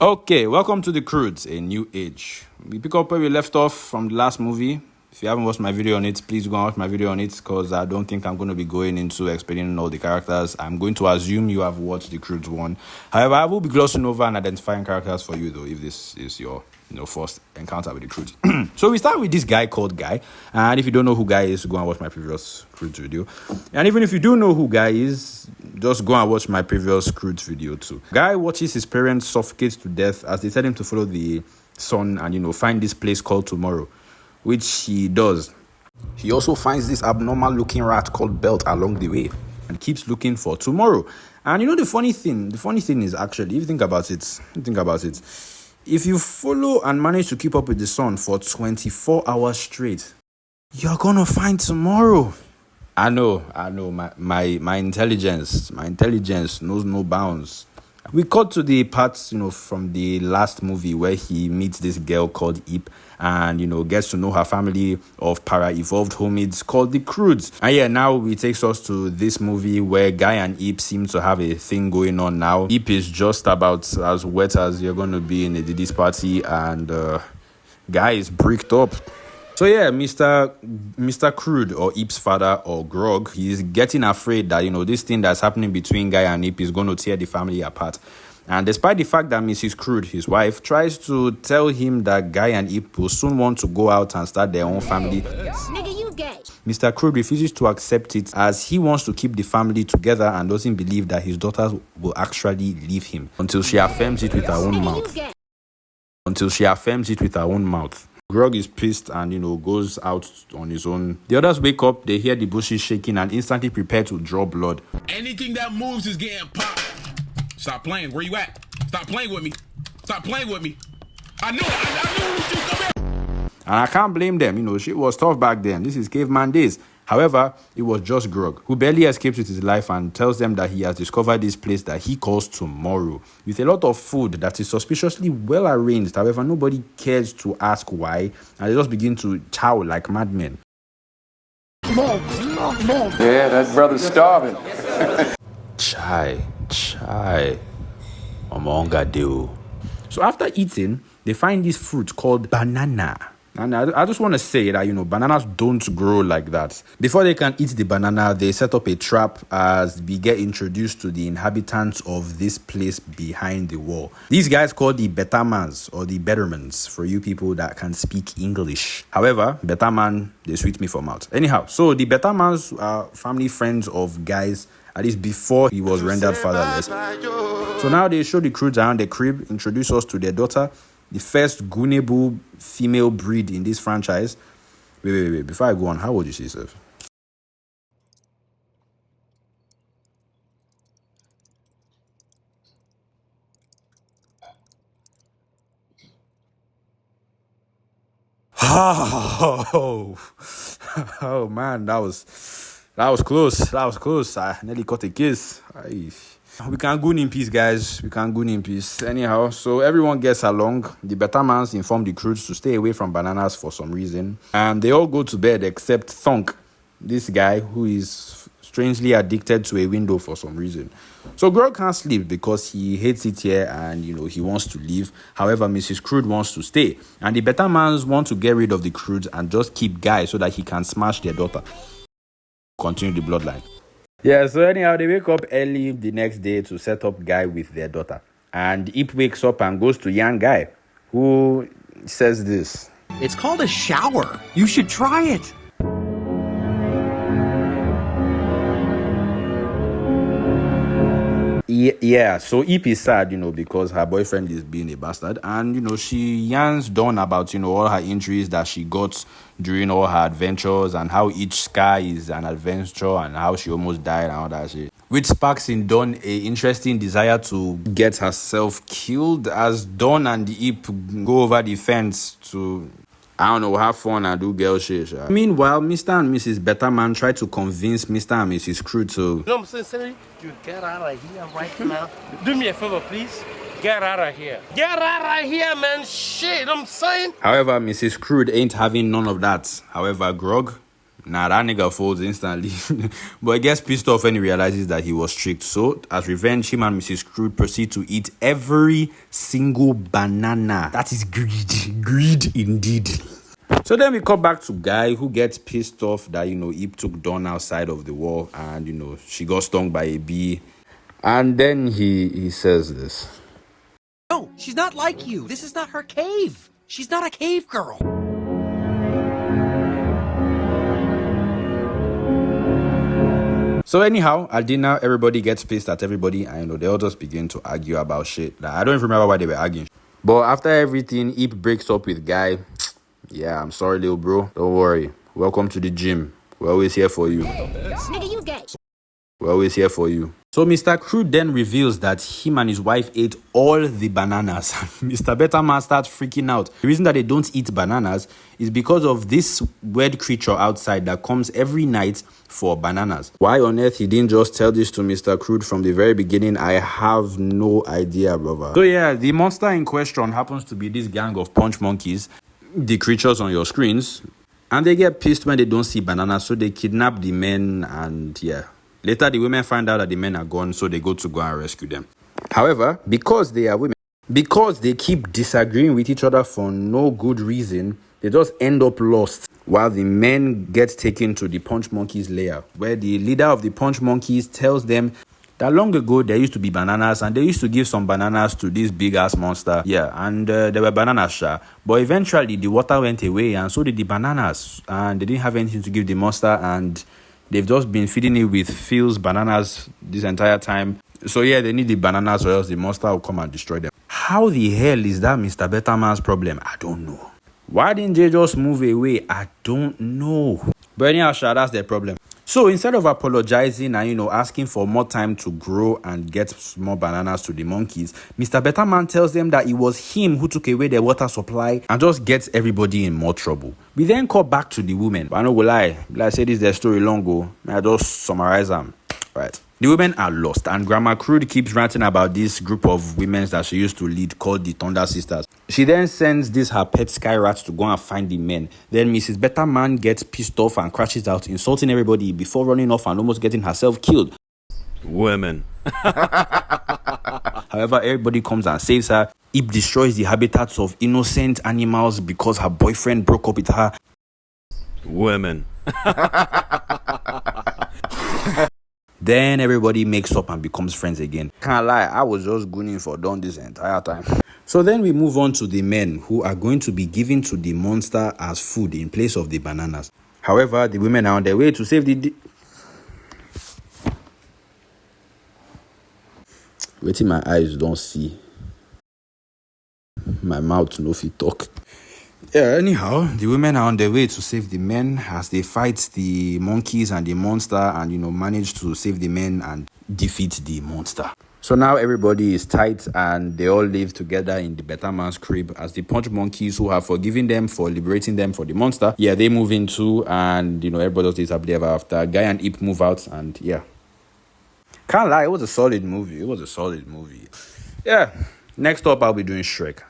Okay, welcome to the Croods A New Age. We pick up where we left off from the last movie. If you haven't watched my video on it, please go and watch my video on it because I don't think I'm going to be going into explaining all the characters. I'm going to assume you have watched the Croods one. However, I will be glossing over and identifying characters for you though if this is your first encounter with the Croods. So we start with this guy called Guy. And if you don't know who Guy is, go and watch my previous Croods video. And even if you do know who Guy is, just go and watch my previous Croods video too. Guy watches his parents suffocate to death as they tell him to follow the sun and find this place called Tomorrow, which he does. He also finds this abnormal looking rat called Belt along the way and keeps looking for Tomorrow. And the funny thing is actually, if you think about it, if you follow and manage to keep up with the sun for 24 hours straight, you're gonna find Tomorrow. I know, my intelligence knows no bounds. We cut to the parts, from the last movie where he meets this girl called Ip and, gets to know her family of para-evolved hominids called the Croods. And yeah, now it takes us to this movie where Guy and Ip seem to have a thing going on now. Ip is just about as wet as you're going to be in a Diddy's party and Guy is bricked up. So yeah, Mr. Crood or Ip's father or Grog, he's getting afraid that, this thing that's happening between Guy and Ip is going to tear the family apart. And despite the fact that Mrs. Crood, his wife, tries to tell him that Guy and Ip will soon want to go out and start their own family, Nigga, you gay. Mr. Crood refuses to accept it as he wants to keep the family together and doesn't believe that his daughter will actually leave him until she affirms it with her own mouth. Grog is pissed and, goes out on his own. The others wake up, they hear the bushes shaking and instantly prepare to draw blood. Anything that moves is getting popped. Stop playing. Where you at? Stop playing with me. I knew you come here. And I can't blame them. Shit was tough back then. This is caveman days. However, it was just Grog, who barely escapes with his life and tells them that he has discovered this place that he calls Tomorrow, with a lot of food that is suspiciously well arranged. However, nobody cares to ask why, and they just begin to chow like madmen. Yeah, that brother's starving. Chai. Omonga deo. So after eating, they find this fruit called banana. And I just want to say that, bananas don't grow like that. Before they can eat the banana, they set up a trap as we get introduced to the inhabitants of this place behind the wall. These guys called the Bettermans or the Bettermans for you people that can speak English. However, Betterman, they sweet me for mouth. Anyhow, so the Bettermans are family friends of Guys, at least before he was rendered fatherless. So now they show the Croods around the crib, introduce us to their daughter, the first Gunebu female breed in this franchise. Wait. Before I go on, how old is she, sir? Oh man, that was close. I nearly caught a kiss. We can goon in peace, guys. Anyhow, so everyone gets along. The Bettermans inform the Croods to stay away from bananas for some reason. And they all go to bed except Thunk, this guy who is strangely addicted to a window for some reason. So Grog can't sleep because he hates it here and, he wants to leave. However, Mrs. Crood wants to stay. And the Bettermans want to get rid of the Croods and just keep Guy so that he can smash their daughter. Continue the bloodline. Yeah, so anyhow, they wake up early the next day to set up Guy with their daughter. And Ip wakes up and goes to young Guy, who says this. It's called a shower. You should try it. Yeah, so Ip is sad, because her boyfriend is being a bastard. And, she yarns Dawn about, all her injuries that she got during all her adventures and how each scar is an adventure and how she almost died and all that shit. Which sparks in Dawn a interesting desire to get herself killed as Dawn and Ip go over the fence to, have fun and do girl shit. Meanwhile, Mr. and Mrs. Betterman try to convince Mr. and Mrs. Crood to... No, I'm saying, you get out of here right now. Do me a favor, please. Get out of here. Get out of here, man. Shit, I'm saying. However, Mrs. Crood ain't having none of that. However, Grog Nah, that nigga folds instantly. But he gets pissed off when he realizes that he was tricked. So, as revenge, him and Mrs. Crude proceed to eat every single banana. That is greed. Greed indeed. So then we cut back to Guy, who gets pissed off that, Ip took Dawn outside of the wall and, she got stung by a bee. And then he says this. No, she's not like you. This is not her cave. She's not a cave girl. So anyhow, at dinner, everybody gets pissed at everybody, and they all just begin to argue about shit. Like, I don't even remember why they were arguing. But after everything, Ip breaks up with Guy. Yeah, I'm sorry, little bro. Don't worry. Welcome to the gym. We're always here for you. Nigga, you gay. We're always here for you. So Mr. Crude then reveals that him and his wife ate all the bananas. Mr. Betterman starts freaking out. The reason that they don't eat bananas is because of this weird creature outside that comes every night for bananas. Why on earth he didn't just tell this to Mr. Crude from the very beginning, I have no idea, brother. So yeah, the monster in question happens to be this gang of punch monkeys, the creatures on your screens, and they get pissed when they don't see bananas, so they kidnap the men and yeah. Later, the women find out that the men are gone, so they go and rescue them. However, because they are women, because they keep disagreeing with each other for no good reason, they just end up lost, while the men get taken to the Punch Monkeys' lair, where the leader of the Punch Monkeys tells them that long ago there used to be bananas, and they used to give some bananas to this big-ass monster. Yeah, and there were bananas, but eventually the water went away, and so did the bananas, and they didn't have anything to give the monster, and they've just been feeding it with Phil's bananas this entire time. So yeah, they need the bananas or else the monster will come and destroy them. How the hell is that Mr. Betterman's problem? I don't know. Why didn't they just move away? I don't know. But anyhow, that's their problem. So instead of apologizing and, asking for more time to grow and get more bananas to the monkeys, Mr. Betterman tells them that it was him who took away their water supply and just gets everybody in more trouble. We then call back to the women. But I know go lie. Like I said, this is their story long ago. I just summarize them. Right. The women are lost, and Grandma Crude keeps ranting about this group of women that she used to lead called the Thunder Sisters. She then sends her pet sky rat to go and find the men. Then Mrs. Betterman gets pissed off and crashes out, insulting everybody before running off and almost getting herself killed. Women. However, everybody comes and saves her. Ip destroys the habitats of innocent animals because her boyfriend broke up with her. Women. Then everybody makes up and becomes friends again. Can't lie, I was just gooning for Dawn this entire time. So then we move on to the men who are going to be given to the monster as food in place of the bananas. However, the women are on their way to save the... Waiting, my eyes don't see. My mouth no fit talk. Yeah, anyhow, the women are on their way to save the men as they fight the monkeys and the monster and, manage to save the men and defeat the monster. So now everybody is tight and they all live together in the Betterman's crib as the Punch Monkeys, who have forgiven them for liberating them for the monster. Yeah, they move in too and, everybody else is happily ever after. Guy and Ip move out and yeah. Can't lie, it was a solid movie. Yeah. Next up, I'll be doing Shrek.